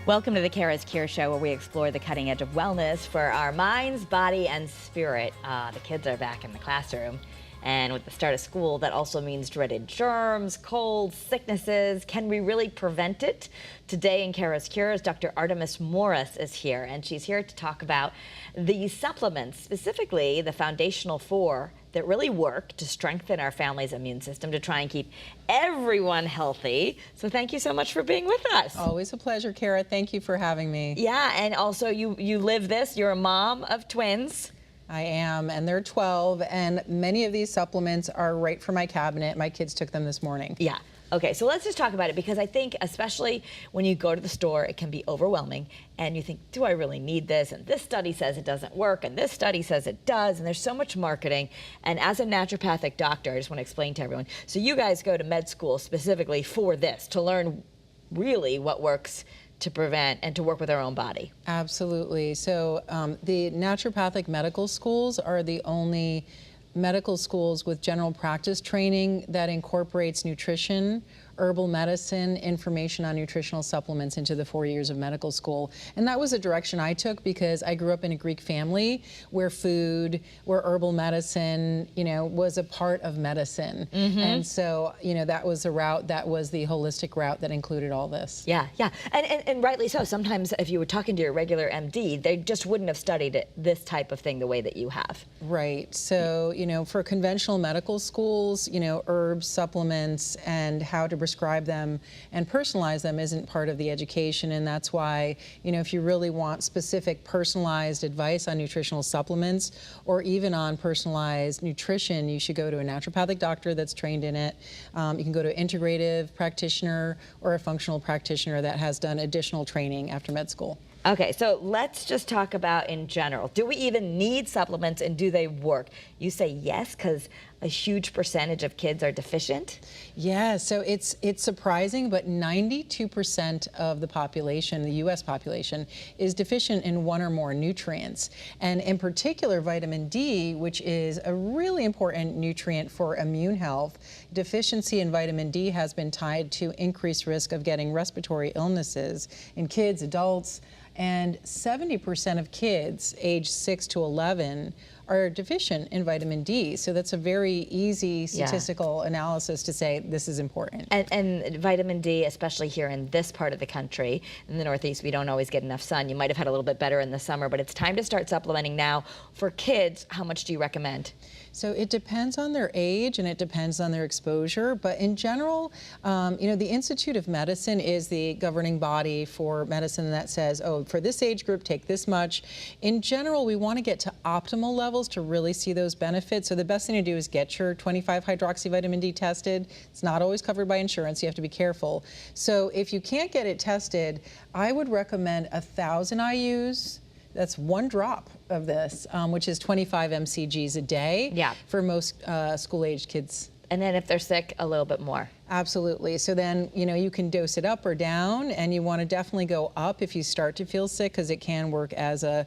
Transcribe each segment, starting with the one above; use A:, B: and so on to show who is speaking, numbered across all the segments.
A: Welcome to the CURES Show, where we explore the cutting edge of wellness for our minds, body, and spirit. The kids are back in the classroom, and with the start of school, that also means dreaded germs, colds, sicknesses. Can we really prevent it? Today in CURES, Dr. Artemis Morris is here, and she's here to talk about the supplements, specifically the foundational 4 that really work to strengthen our family's immune system to try and keep everyone healthy. So thank you so much for being with us.
B: Always a pleasure, Kara. Thank you for having me.
A: Yeah, and also you live this. You're a mom of twins.
B: I am, and they're 12, and many of these supplements are right for my cabinet. My kids took them this morning.
A: Yeah. Okay, so let's just talk about it, because I think especially when you go to the store, it can be overwhelming and you think, do I really need this? And this study says it doesn't work, and this study says it does, and there's so much marketing. And as a naturopathic doctor, I just want to explain to everyone, so you guys go to med school specifically for this, to learn really what works to prevent and to work with our own body.
B: Absolutely. So the naturopathic medical schools are the only medical schools with general practice training that incorporates nutrition, herbal medicine, information on nutritional supplements into the 4 years of medical school. And that was a direction I took because I grew up in a Greek family where food, where herbal medicine, was a part of medicine. And so, that was the route, that was the holistic route that included all this.
A: Yeah, yeah, and rightly so. Sometimes if you were talking to your regular MD, they just wouldn't have studied this type of thing the way that you have.
B: Right, so, for conventional medical schools, herbs, supplements, and how to prescribe them and personalize them isn't part of the education, and that's why, if you really want specific personalized advice on nutritional supplements or even on personalized nutrition, you should go to a naturopathic doctor that's trained in it. You can go to an integrative practitioner or a functional practitioner that has done additional training after med school.
A: Okay, so let's just talk about in general. Do we even need supplements, and do they work? You say yes, because a huge percentage of kids are deficient?
B: Yeah, so it's surprising, but 92% of the population, the US population, is deficient in one or more nutrients. And in particular, vitamin D, which is a really important nutrient for immune health. Deficiency in vitamin D has been tied to increased risk of getting respiratory illnesses in kids, adults, and 70% of kids aged 6 to 11 are deficient in vitamin D. So that's a very easy statistical analysis to say this is important.
A: And vitamin D, especially here in this part of the country, in the Northeast, we don't always get enough sun. You might have had a little bit better in the summer, but it's time to start supplementing now. For kids, how much do you recommend?
B: So it depends on their age and it depends on their exposure, but in general, the Institute of Medicine is the governing body for medicine that says, oh, for this age group, take this much. In general, we want to get to optimal levels to really see those benefits. So the best thing to do is get your 25-hydroxy-vitamin D tested. It's not always covered by insurance. You have to be careful. So if you can't get it tested, I would recommend 1,000 IUs. That's 1 drop of this, which is 25 mcgs a day for most school-aged kids.
A: And then if they're sick, a little bit more.
B: Absolutely. So then, you can dose it up or down, and you want to definitely go up if you start to feel sick, because it can work as a,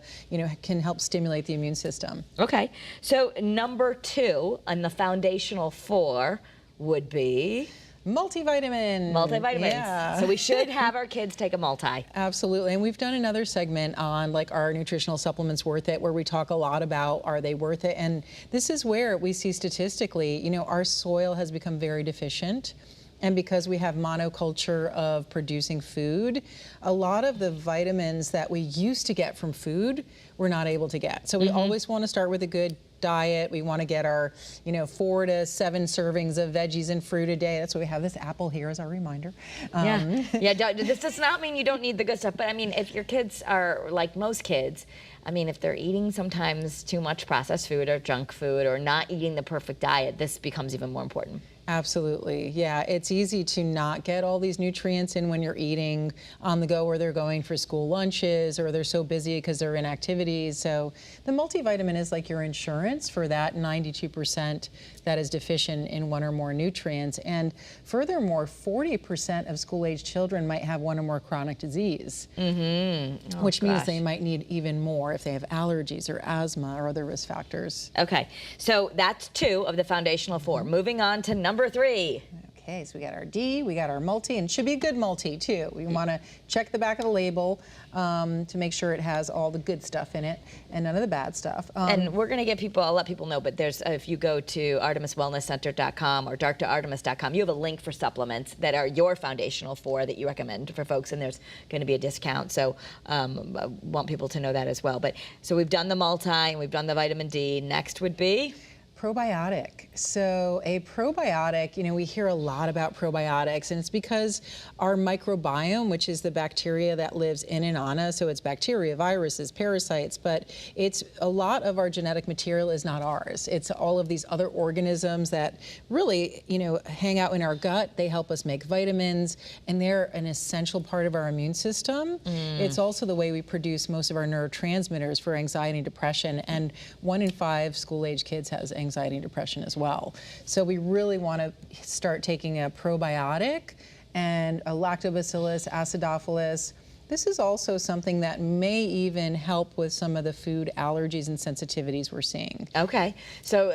B: can help stimulate the immune system.
A: Okay. So number 2 on the foundational 4 would be?
B: Multivitamin.
A: Multivitamins.
B: Yeah.
A: So we should have our kids take a multi.
B: Absolutely. And we've done another segment on are nutritional supplements worth it, where we talk a lot about, are they worth it? And this is where we see statistically, our soil has become very deficient. And because we have monoculture of producing food, a lot of the vitamins that we used to get from food, we're not able to get. So we always want to start with a good diet. We want to get our, 4 to 7 servings of veggies and fruit a day. That's why we have this apple here as our reminder.
A: This does not mean you don't need the good stuff, but I mean, if your kids are like most kids, I mean, if they're eating sometimes too much processed food or junk food or not eating the perfect diet, this becomes even more important.
B: Absolutely. Yeah, it's easy to not get all these nutrients in when you're eating on the go, or they're going for school lunches, or they're so busy because they're in activities. So the multivitamin is like your insurance for that 92% that is deficient in one or more nutrients. And furthermore, 40% of school-aged children might have one or more chronic disease, which means they might need even more if they have allergies or asthma or other risk factors.
A: Okay, so that's 2 of the foundational 4. Moving on to number 3.
B: Okay, so we got our D, we got our multi, and it should be a good multi too. We want to check the back of the label to make sure it has all the good stuff in it and none of the bad stuff.
A: And we're going to get people, I'll let people know, but there's, if you go to artemiswellnesscenter.com or drartemis.com, you have a link for supplements that are your foundational 4 that you recommend for folks, and there's going to be a discount. So I want people to know that as well. But so we've done the multi, and we've done the vitamin D. Next would be?
B: Probiotic. So a probiotic, we hear a lot about probiotics, and it's because our microbiome, which is the bacteria that lives in and on us, so it's bacteria, viruses, parasites, but it's a lot of our genetic material is not ours. It's all of these other organisms that really, hang out in our gut. They help us make vitamins, and they're an essential part of our immune system. It's also the way we produce most of our neurotransmitters for anxiety and depression, and 1 in 5 school-age kids has anxiety and depression as well. So we really want to start taking a probiotic and a lactobacillus, acidophilus. This is also something that may even help with some of the food allergies and sensitivities we're seeing.
A: Okay, so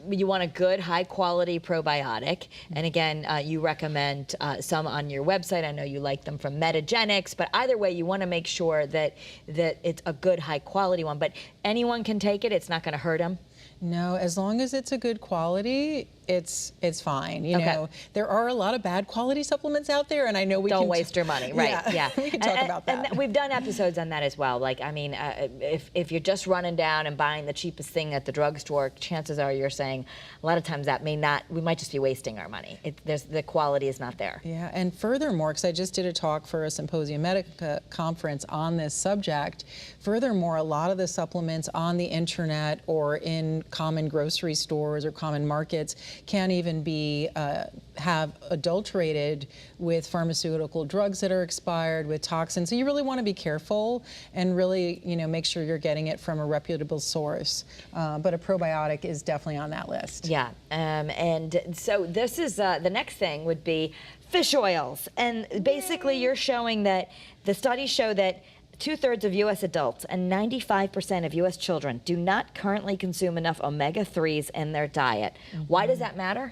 A: you want a good, high-quality probiotic, and again, you recommend some on your website. I know you like them from Metagenics, but either way, you want to make sure that it's a good, high-quality one. But anyone can take it; it's not going to hurt them.
B: No, as long as it's a good quality, it's fine.
A: Okay.
B: There are a lot of bad quality supplements out there, and I know we
A: don't waste your money, right? Yeah.
B: We can talk about that.
A: And we've done episodes on that as well. Like, I mean, if you're just running down and buying the cheapest thing at the drugstore, chances are you're saying a lot of times that we might just be wasting our money. The quality is not there.
B: Yeah, and furthermore, because I just did a talk for a Symposium Medica conference on this subject, furthermore, a lot of the supplements on the internet or in common grocery stores or common markets can even be have adulterated with pharmaceutical drugs that are expired, with toxins. So you really want to be careful and really, make sure you're getting it from a reputable source. But a probiotic is definitely on that list.
A: Yeah, and so this is the next thing would be fish oils, and basically you're showing that the studies show that 2/3 of U.S. adults and 95% of U.S. children do not currently consume enough omega-3s in their diet. Why does that matter?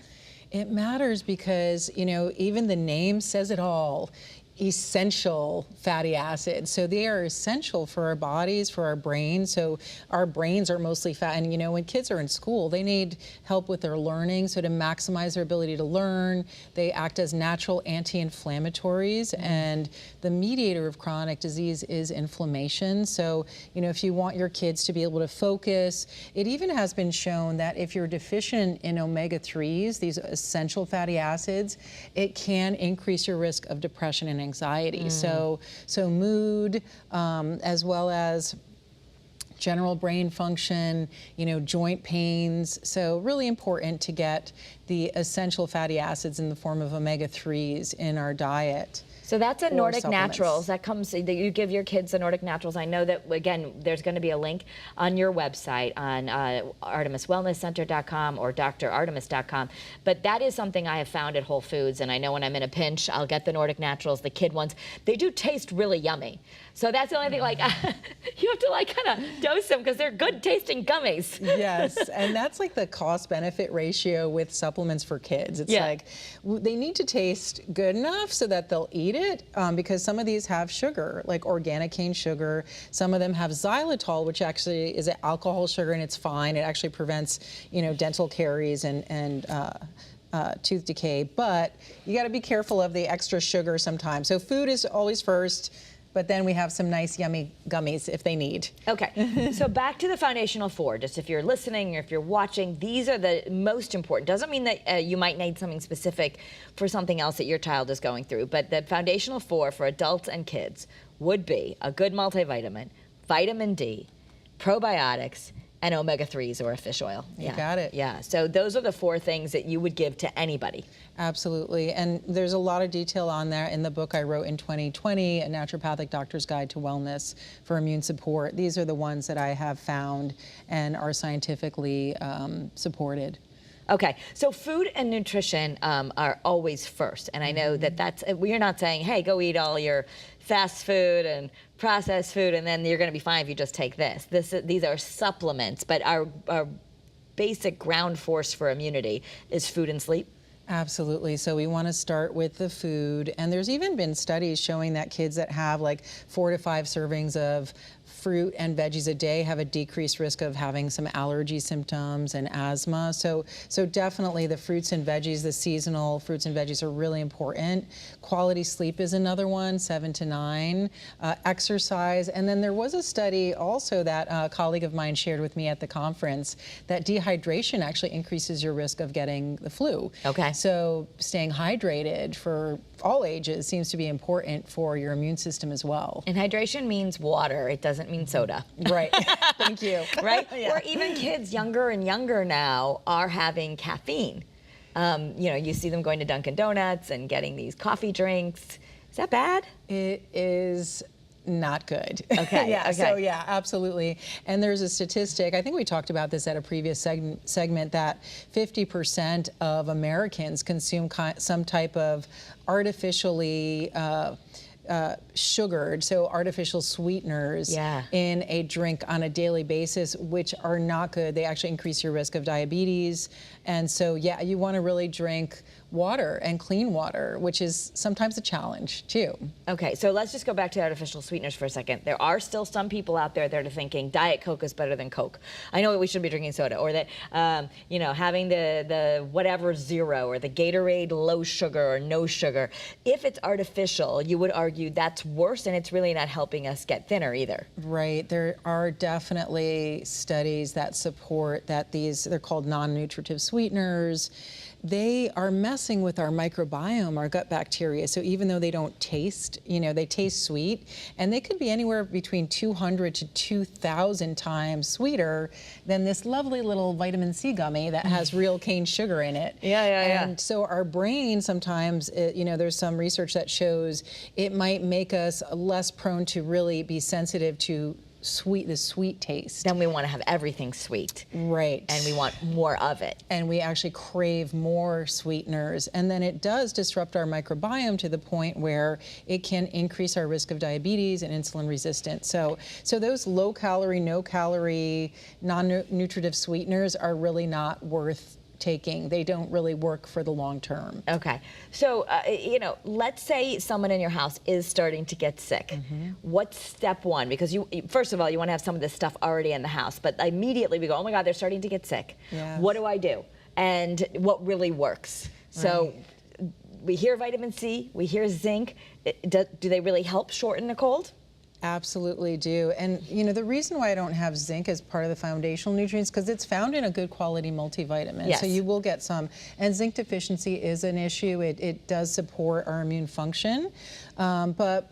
B: It matters because, even the name says it all. Essential fatty acids. So they are essential for our bodies, for our brains. So our brains are mostly fat. And when kids are in school, they need help with their learning. So to maximize their ability to learn, they act as natural anti-inflammatories. And the mediator of chronic disease is inflammation. So, if you want your kids to be able to focus, it even has been shown that if you're deficient in omega-3s, these essential fatty acids, it can increase your risk of depression and anxiety. So mood, as well as general brain function, joint pains. So really important to get the essential fatty acids in the form of omega-3s in our diet.
A: So that's a Nordic Naturals. That comes, that you give your kids the Nordic Naturals. I know that, again, there's going to be a link on your website on artemiswellnesscenter.com or drartemis.com. But that is something I have found at Whole Foods, and I know when I'm in a pinch, I'll get the Nordic Naturals, the kid ones. They do taste really yummy. So that's the only thing, you have to kind of dose them because they're good tasting gummies.
B: Yes, and that's like the cost-benefit ratio with supplements for kids. It's like they need to taste good enough so that they'll eat it, because some of these have sugar, like organic cane sugar. Some of them have xylitol, which actually is an alcohol sugar, and it's fine. It actually prevents, dental caries and tooth decay. But you got to be careful of the extra sugar sometimes. So food is always first. But then we have some nice, yummy gummies if they need.
A: Okay, so back to the foundational 4. Just if you're listening or if you're watching, these are the most important. Doesn't mean that you might need something specific for something else that your child is going through. But the foundational 4 for adults and kids would be a good multivitamin, vitamin D, probiotics, and omega-3s or a fish oil.
B: You got it.
A: Yeah, so those are the 4 things that you would give to anybody.
B: Absolutely, and there's a lot of detail on there in the book I wrote in 2020, A Naturopathic Doctor's Guide to Wellness for Immune Support. These are the ones that I have found and are scientifically supported.
A: Okay, so food and nutrition are always first, and I know that we're not saying, hey, go eat all your fast food and processed food, and then you're going to be fine if you just take this. These are supplements, but our basic ground force for immunity is food and sleep.
B: Absolutely. So we want to start with the food. And there's even been studies showing that kids that have like 4 to 5 servings of fruit and veggies a day have a decreased risk of having some allergy symptoms and asthma. So definitely the fruits and veggies, the seasonal fruits and veggies are really important. Quality sleep is another one, 7 to 9. Exercise. And then there was a study also that a colleague of mine shared with me at the conference that dehydration actually increases your risk of getting the flu.
A: Okay.
B: So staying hydrated for all ages seems to be important for your immune system as well.
A: And hydration means water. It doesn't mean soda.
B: Right. Thank you.
A: Right?
B: Yeah.
A: Or even kids younger and younger now are having caffeine. You see them going to Dunkin' Donuts and getting these coffee drinks. Is that bad?
B: It is not good.
A: Okay.
B: Yeah.
A: Okay.
B: So yeah, absolutely. And there's a statistic, I think we talked about this at a previous segment, that 50% of Americans consume some type of artificially sugared, so artificial sweeteners in a drink on a daily basis, which are not good. They actually increase your risk of diabetes. And so, yeah, you want to really drink water and clean water, which is sometimes a challenge too.
A: Okay, so let's just go back to artificial sweeteners for a second. There are still some people out there that are thinking Diet Coke is better than Coke. I know we should be drinking soda, or that having the whatever zero, or the Gatorade low sugar or no sugar. If it's artificial, you would argue that's worse, and it's really not helping us get thinner either.
B: Right. There are definitely studies that support that they're called non-nutritive sweeteners. They are messing with our microbiome, our gut bacteria. So even though they don't taste, they taste sweet, and they could be anywhere between 200 to 2,000 times sweeter than this lovely little vitamin C gummy that has real cane sugar in it.
A: Yeah.
B: And so our brain sometimes, there's some research that shows it might make us less prone to really be sensitive to the sweet taste.
A: Then we want to have everything sweet.
B: Right.
A: And we want more of it.
B: And we actually crave more sweeteners. And then it does disrupt our microbiome to the point where it can increase our risk of diabetes and insulin resistance. So those low calorie, no calorie, non-nutritive sweeteners are really not worth taking. They don't really work for the long term.
A: Okay. So, let's say someone in your house is starting to get sick. Mm-hmm. What's step one? Because first of all, you want to have some of this stuff already in the house, but immediately we go, oh my God, they're starting to get sick.
B: Yes.
A: What do I do? And what really works? So we hear vitamin C, we hear zinc. Do they really help shorten a cold?
B: Absolutely do. And the reason why I don't have zinc as part of the foundational nutrients, because it's found in a good quality multivitamin.
A: Yes.
B: So you will get some. And zinc deficiency is an issue. It does support our immune function. But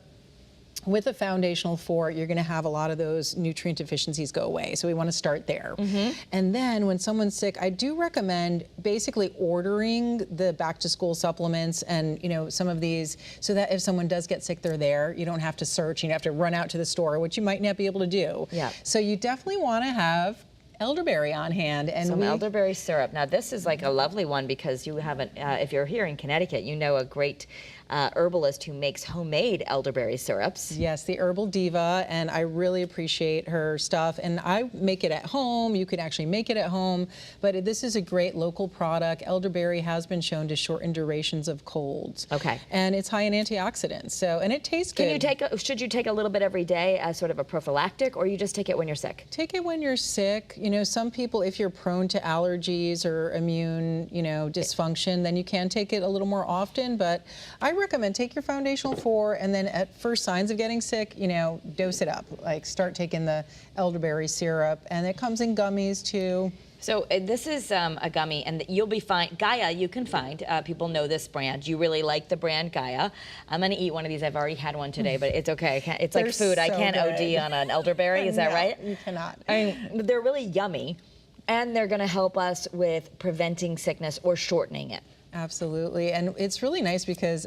B: with a foundational 4, you're going to have a lot of those nutrient deficiencies go away. So we want to start there. Mm-hmm. And then when someone's sick, I do recommend basically ordering the back to school supplements and some of these, so that if someone does get sick, they're there. You don't have to search. You don't have to run out to the store, which you might not be able to do.
A: Yeah.
B: So you definitely want to have elderberry on hand. And
A: some elderberry syrup. Now this is like a lovely one because you haven't, if you're here in Connecticut, a great herbalist who makes homemade elderberry syrups.
B: Yes, the Herbal Diva, and I really appreciate her stuff. And I make it at home. You can actually make it at home, but this is a great local product. Elderberry has been shown to shorten durations of colds.
A: Okay.
B: And it's high in antioxidants. And it tastes good.
A: Should you take a little bit every day as sort of a prophylactic, or you just take it when you're sick?
B: Take it when you're sick. Some people, if you're prone to allergies or immune, dysfunction, then you can take it a little more often. But I recommend take your foundational 4, and then at first signs of getting sick, dose it up. Like start taking the elderberry syrup, and it comes in gummies too.
A: So this is a gummy, and you'll be fine. Gaia, you can find. People know this brand. You really like the brand Gaia. I'm going to eat one of these. I've already had one today, but it's okay. It's like food.
B: So
A: I can't
B: good.
A: OD on an elderberry. Is that
B: No,
A: right?
B: You cannot.
A: I mean, they're really yummy, and they're going to help us with preventing sickness or shortening it.
B: Absolutely, and it's really nice because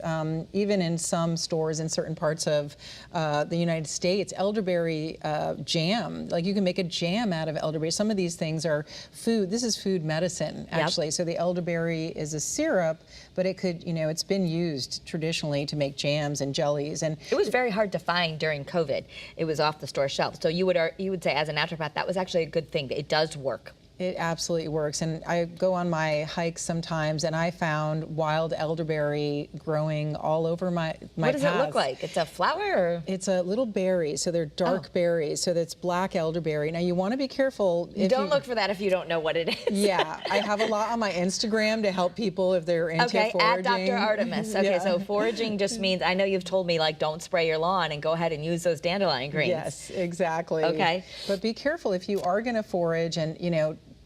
B: even in some stores in certain parts of the United States, elderberry jam, like you can make a jam out of elderberry. Some of these things are food. This is food medicine, actually. Yep. So the elderberry is a syrup, but it could, it's been used traditionally to make jams and jellies. And
A: it was very hard to find during COVID. It was off the store shelf. So you would say, as a naturopath, that was actually a good thing. It does work.
B: It absolutely works. And I go on my hikes sometimes, and I found wild elderberry growing all over my
A: What does
B: path.
A: it look like? It's a flower? Or?
B: It's a little berry, so they're dark berries, so that's black elderberry. Now you want to be careful.
A: You don't look for that if you don't know what it is.
B: Yeah, I have a lot on my Instagram to help people if they're into foraging.
A: At Dr. Artemis. Okay,
B: Yeah.
A: so foraging just means, I know you've told me, like, don't spray your lawn and go ahead and use those dandelion greens.
B: Yes, exactly.
A: Okay.
B: But be careful if you are going to forage and,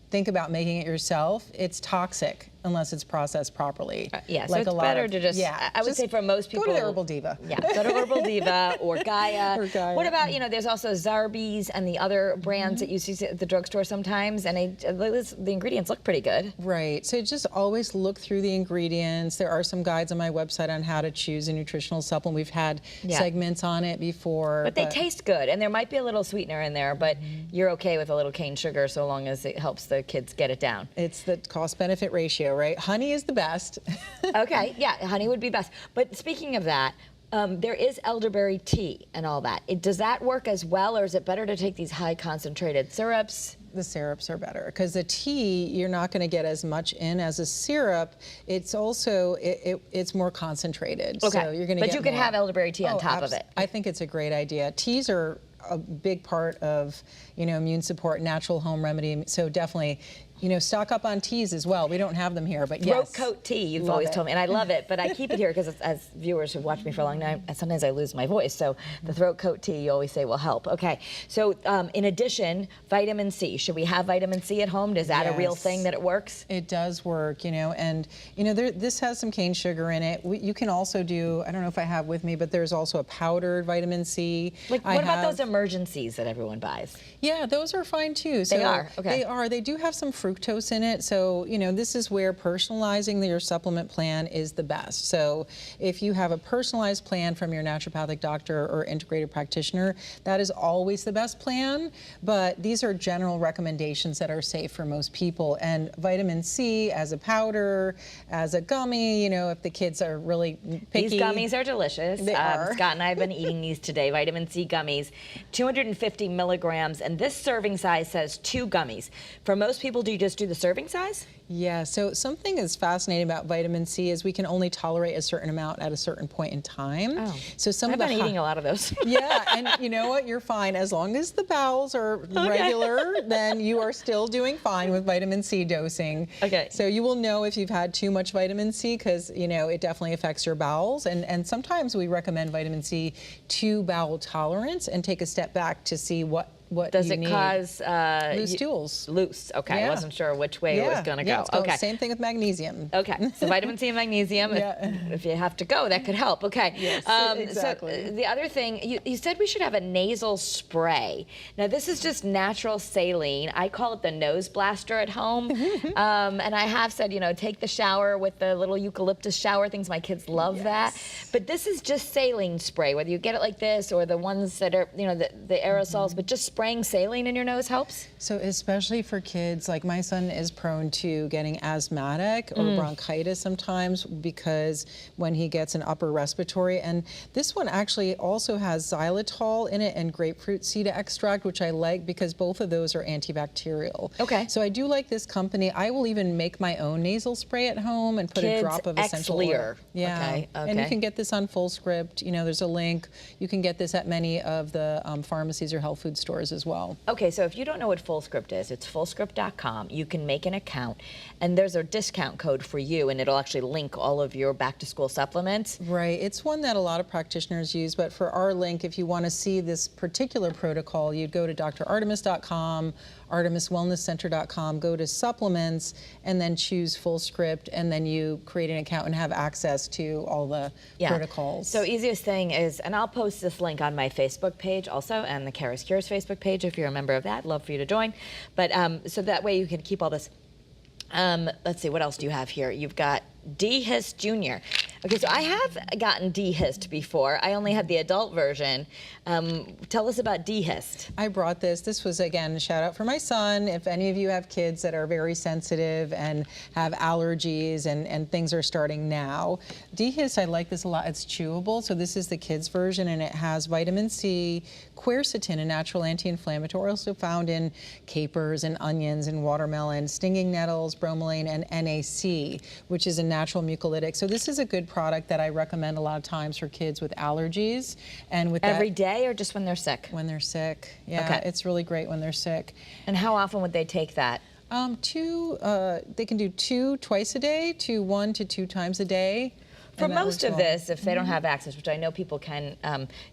B: think about making it yourself. It's toxic unless it's processed properly.
A: Yeah, so it's better to just, I would say for most people.
B: Go to the Herbal Diva.
A: Yeah, go to Herbal Diva or Gaia.
B: Or Gaia.
A: What about, there's also Zarbee's and the other brands that you see at the drugstore sometimes, and the ingredients look pretty good.
B: Right, so just always look through the ingredients. There are some guides on my website on how to choose a nutritional supplement. We've had segments on it before.
A: But they taste good, and there might be a little sweetener in there, but you're okay with a little cane sugar so long as it helps the kids get it down.
B: It's the cost-benefit ratio, right? Honey is the best.
A: Okay, yeah, honey would be best. But speaking of that, there is elderberry tea and all that. Does that work as well, or is it better to take these high concentrated syrups?
B: The syrups are better because the tea, you're not going to get as much in as a syrup. It's also, it's more concentrated.
A: Okay,
B: so you're going to
A: but you could have elderberry tea on top of it.
B: I think it's a great idea. Teas are a big part of, immune support, natural home remedy. So definitely, stock up on teas as well. We don't have them here, but yes.
A: Throat coat tea, you've always told me, and I love it, but I keep it here because as viewers who've watched me for a long time, sometimes I lose my voice, so the throat coat tea you always say will help. Okay, so in addition, vitamin C. Should we have vitamin C at home? Is that a real thing that it works?
B: It does work, and this has some cane sugar in it. You can also do, I don't know if I have with me, but there's also a powdered vitamin C.
A: Like, what about those emergencies that everyone buys?
B: Yeah, those are fine too. So
A: they are, okay.
B: They are. They do have some fructose in it, so this is where personalizing your supplement plan is the best. So if you have a personalized plan from your naturopathic doctor or integrated practitioner, that is always the best plan, but these are general recommendations that are safe for most people. And vitamin C as a powder, as a gummy, if the kids are really picky.
A: These gummies are delicious.
B: They are.
A: Scott and I have been eating these today, vitamin C gummies, 250 milligrams, and this serving size says 2 gummies. For most people, do you just do the serving size?
B: Yeah, so something that's fascinating about vitamin C is we can only tolerate a certain amount at a certain point in time.
A: Oh.
B: So
A: I've been eating a lot of those.
B: Yeah, and you know what? You're fine. As long as the bowels are regular, then you are still doing fine with vitamin C dosing.
A: Okay.
B: So you will know if you've had too much vitamin C because, it definitely affects your bowels. And sometimes we recommend vitamin C to bowel tolerance and take a step back to see what
A: does
B: you
A: it
B: need.
A: cause
B: loose stools?
A: Loose. Okay,
B: Yeah.
A: I wasn't sure which way it was going to go. Okay.
B: Same thing with magnesium.
A: Okay, so vitamin C and magnesium. If you have to go, that could help. Okay.
B: Yes, exactly.
A: So the other thing, you said we should have a nasal spray. Now this is just natural saline. I call it the nose blaster at home, and I have said, take the shower with the little eucalyptus shower things. My kids love that. But this is just saline spray. Whether you get it like this or the ones that are, the aerosols, but just spraying saline in your nose helps?
B: So especially for kids, like my son is prone to getting asthmatic or bronchitis sometimes because when he gets an upper respiratory, and this one actually also has xylitol in it and grapefruit seed extract, which I like because both of those are antibacterial.
A: Okay.
B: So I do like this company. I will even make my own nasal spray at home and put a drop of essential oil. Yeah.
A: Okay.
B: And you can get this on FullScript. There's a link. You can get this at many of the pharmacies or health food stores as well.
A: Okay, so if you don't know what FullScript is, it's fullscript.com. You can make an account, and there's a discount code for you, and it'll actually link all of your back-to-school supplements.
B: Right. It's one that a lot of practitioners use, but for our link, if you want to see this particular protocol, you'd go to drartemis.com, artemiswellnesscenter.com, go to supplements, and then choose FullScript, and then you create an account and have access to all the protocols.
A: So easiest thing is, and I'll post this link on my Facebook page also, and the CURES Facebook page if you're a member of that. Love for you to join. But so that way you can keep all this. Let's see, what else do you have here? You've got D. Hiss Jr. Okay, so I have gotten D-Hist before. I only had the adult version. Tell us about D-Hist.
B: I brought this. This was, again, a shout out for my son. If any of you have kids that are very sensitive and have allergies and things are starting now, D-Hist, I like this a lot. It's chewable, so this is the kids version, and it has vitamin C, quercetin, a natural anti-inflammatory, also found in capers and onions and watermelon, stinging nettles, bromelain, and NAC, which is a natural mucolytic. So this is a good product that I recommend a lot of times for kids with allergies. And with
A: Every day or just when they're sick?
B: When they're sick. Yeah,
A: okay.
B: It's really great when they're sick.
A: And how often would they take that?
B: They can do 2 twice a day, 1 to 2 times a day.
A: For most of this, if they don't have access, which I know people can,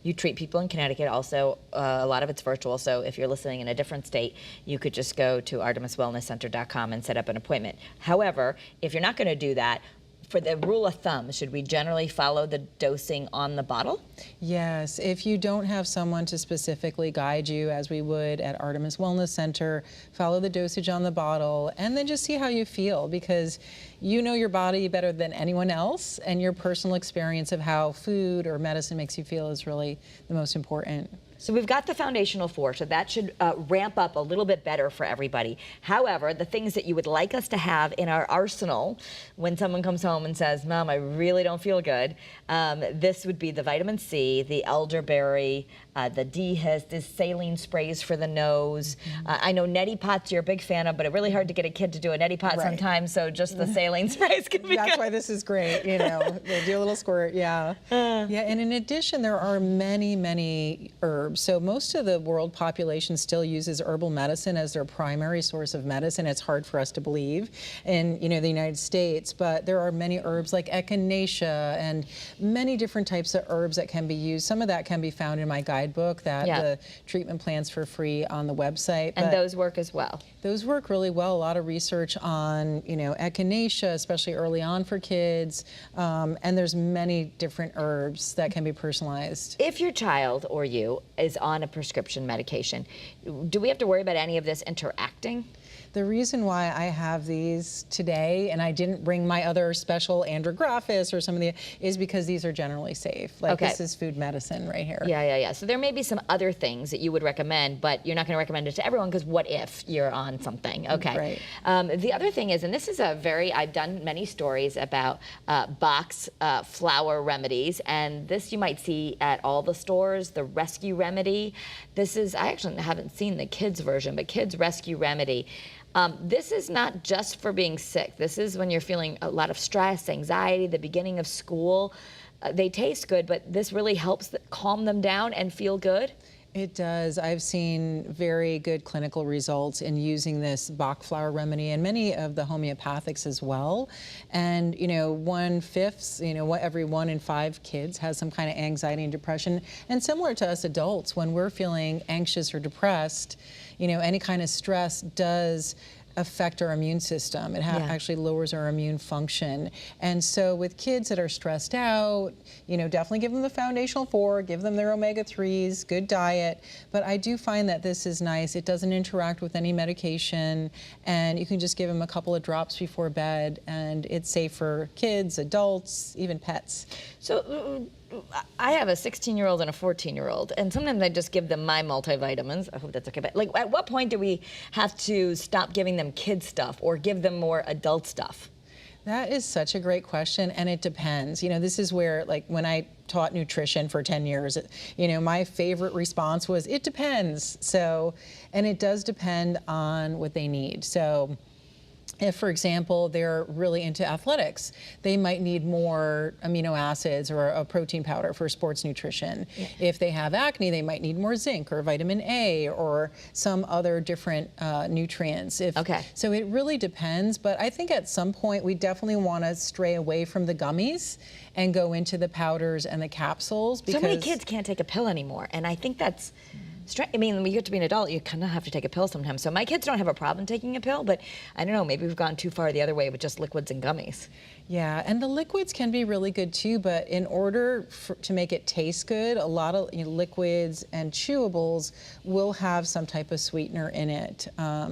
A: you treat people in Connecticut also, a lot of it's virtual, so if you're listening in a different state, you could just go to artemiswellnesscenter.com and set up an appointment. However, if you're not going to do that, for the rule of thumb, should we generally follow the dosing on the bottle?
B: Yes, if you don't have someone to specifically guide you, as we would at Artemis Wellness Center, follow the dosage on the bottle and then just see how you feel, because you know your body better than anyone else, and your personal experience of how food or medicine makes you feel is really the most important.
A: So we've got the foundational 4, so that should ramp up a little bit better for everybody. However, the things that you would like us to have in our arsenal when someone comes home and says, Mom, I really don't feel good, this would be the vitamin C, the elderberry, the D-Hist, the saline sprays for the nose. I know neti pots you're a big fan of, but it's really hard to get a kid to do a neti pot sometimes, so just the saline sprays can be
B: That's
A: good.
B: why this is great, you know. They do a little squirt, yeah. Yeah, and in addition, there are many, many herbs. So most of the world population still uses herbal medicine as their primary source of medicine. It's hard for us to believe in, you know, the United States, but there are many herbs like echinacea and many different types of herbs that can be used. Some of that can be found in my guidebook, that the treatment plans for free on the website.
A: And those work as well.
B: Those work really well. A lot of research on, you know, echinacea, especially early on for kids, and there's many different herbs that can be personalized.
A: If your child or you is on a prescription medication, do we have to worry about any of this interacting?
B: The reason why I have these today, and I didn't bring my other special andrographis or some of the, is because these are generally safe. Like this is food medicine right here.
A: Yeah. So there may be some other things that you would recommend, but you're not going to recommend it to everyone, because what if you're on something? Okay.
B: Right.
A: The other thing is, and this is I've done many stories about box flower remedies, and this you might see at all the stores, the Rescue Remedy. This is, I actually haven't seen the kids version, but Kids Rescue Remedy. This is not just for being sick. This is when you're feeling a lot of stress, anxiety, the beginning of school. They taste good, but this really helps calm them down and feel good.
B: It does. I've seen very good clinical results in using this Bach flower remedy and many of the homeopathics as well. And, you know, 1/5, you know, every 1 in 5 kids has some kind of anxiety and depression. And similar to us adults, when we're feeling anxious or depressed, you know, any kind of stress does affect our immune system. It actually lowers our immune function. And so with kids that are stressed out, you know, definitely give them the foundational 4, give them their omega-3s, good diet. But I do find that this is nice. It doesn't interact with any medication, and you can just give them a couple of drops before bed, and it's safe for kids, adults, even pets.
A: So I have a 16-year-old and a 14-year-old, and sometimes I just give them my multivitamins. I hope that's okay. But like, at what point do we have to stop giving them kid stuff or give them more adult stuff?
B: That is such a great question, and it depends. You know, this is where, like, when I taught nutrition for 10 years, you know, my favorite response was, it depends. So, and it does depend on what they need. So, if, for example, they're really into athletics, they might need more amino acids or a protein powder for sports nutrition. Yeah. If they have acne, they might need more zinc or vitamin A or some other different nutrients. So it really depends, but I think at some point we definitely want to stray away from the gummies and go into the powders and the capsules. Because
A: so many kids can't take a pill anymore, and I think that's I mean, when you get to be an adult, you kind of have to take a pill sometimes. So my kids don't have a problem taking a pill, but I don't know, maybe we've gone too far the other way with just liquids and gummies.
B: Yeah, and the liquids can be really good too, but in order to make it taste good, a lot of liquids and chewables will have some type of sweetener in it.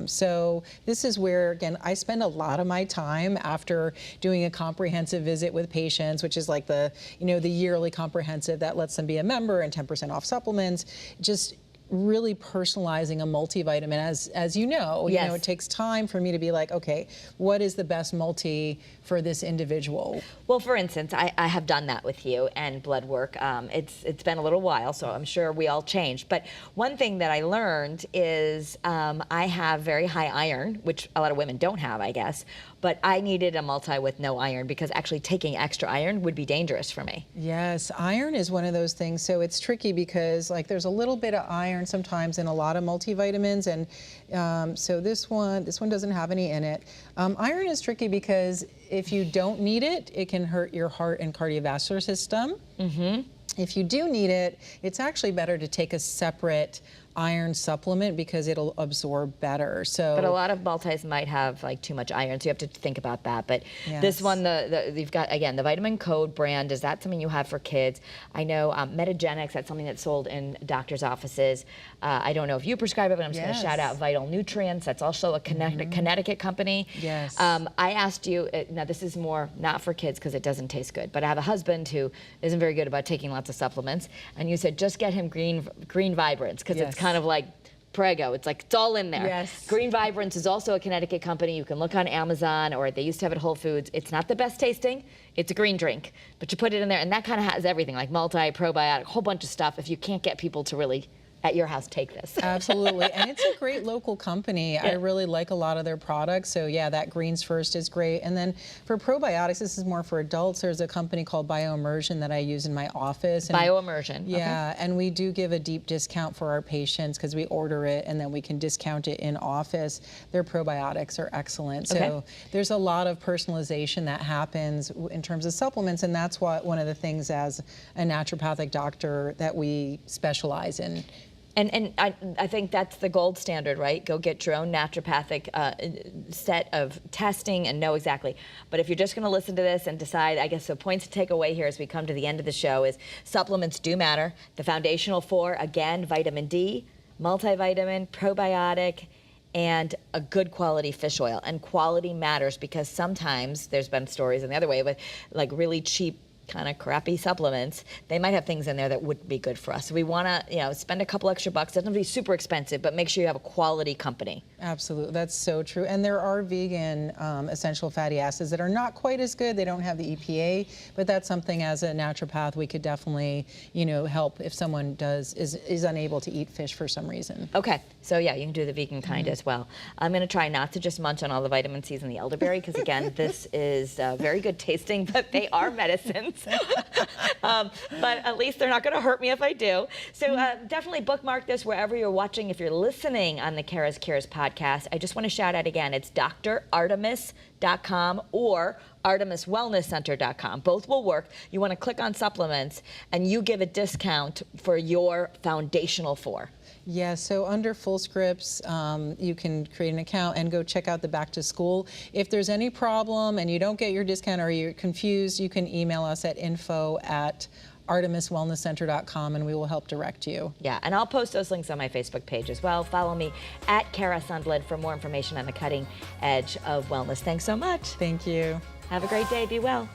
B: So this is where, again, I spend a lot of my time after doing a comprehensive visit with patients, which is like the yearly comprehensive that lets them be a member and 10% off supplements, just really personalizing a multivitamin. As you know,
A: yes.
B: It takes time for me to be like, okay, what is the best multi for this individual?
A: Well, for instance, I have done that with you and blood work. It's been a little while, so I'm sure we all changed. But one thing that I learned is I have very high iron, which a lot of women don't have, I guess. But I needed a multi with no iron because actually taking extra iron would be dangerous for me.
B: Yes, iron is one of those things. So it's tricky because there's a little bit of iron sometimes in a lot of multivitamins, and so this one doesn't have any in it. Iron is tricky because if you don't need it, it can hurt your heart and cardiovascular system. Mm-hmm. If you do need it, it's actually better to take a separate iron supplement because it'll absorb better.
A: But a lot of multis might have too much iron, so you have to think about that. But
B: yes.
A: This one, you've got, again, the Vitamin Code brand. Is that something you have for kids? I know Metagenics, that's something that's sold in doctors' offices. I don't know if you prescribe it, but I'm just going to shout out Vital Nutrients. That's also a Connecticut company.
B: Yes.
A: I asked you, now this is more not for kids because it doesn't taste good, but I have a husband who isn't very good about taking lots of supplements, and you said just get him Green Vibrance because it's kind of like Prego. It's all in there.
B: Yes.
A: Green Vibrance is also a Connecticut company. You can look on Amazon, or they used to have it at Whole Foods. It's not the best tasting. It's a green drink, but you put it in there, and that kind of has everything, like multi, probiotic, a whole bunch of stuff. If you can't get people to really at your house take this.
B: Absolutely, and it's a great local company.
A: Yeah.
B: I really like a lot of their products. So yeah, that Greens First is great. And then for probiotics, this is more for adults. There's a company called BioImmersion that I use in my office. And
A: BioImmersion.
B: Yeah, okay. And we do give a deep discount for our patients because we order it and then we can discount it in office. Their probiotics are excellent. So there's a lot of personalization that happens in terms of supplements, and that's one of the things as a naturopathic doctor that we specialize in.
A: And I think that's the gold standard, right? Go get your own naturopathic set of testing and know exactly. But if you're just going to listen to this and decide, I guess the points to take away here as we come to the end of the show is supplements do matter. The foundational 4, again, vitamin D, multivitamin, probiotic, and a good quality fish oil. And quality matters because sometimes there's been stories in the other way with really cheap kind of crappy supplements, they might have things in there that wouldn't be good for us. So we want to, spend a couple extra bucks. It doesn't have to be super expensive, but make sure you have a quality company.
B: Absolutely, that's so true. And there are vegan essential fatty acids that are not quite as good. They don't have the EPA, but that's something as a naturopath we could definitely, help if someone is unable to eat fish for some reason.
A: Okay, so yeah, you can do the vegan kind as well. I'm going to try not to just munch on all the vitamin C's and the elderberry because again, this is very good tasting, but they are medicines. But at least they're not going to hurt me if I do. So definitely bookmark this wherever you're watching. If you're listening on the CURES podcast, I just want to shout out again, it's drartemis.com or artemiswellnesscenter.com. Both will work. You want to click on supplements and you give a discount for your foundational 4.
B: Yeah, so under Fullscripts, you can create an account and go check out the back to school. If there's any problem and you don't get your discount or you're confused, you can email us at info@artemiswellnesscenter.com and we will help direct you.
A: Yeah, and I'll post those links on my Facebook page as well. Follow me at Cara Sundlund for more information on the cutting edge of wellness. Thanks so much.
B: Thank you.
A: Have a great day. Be well.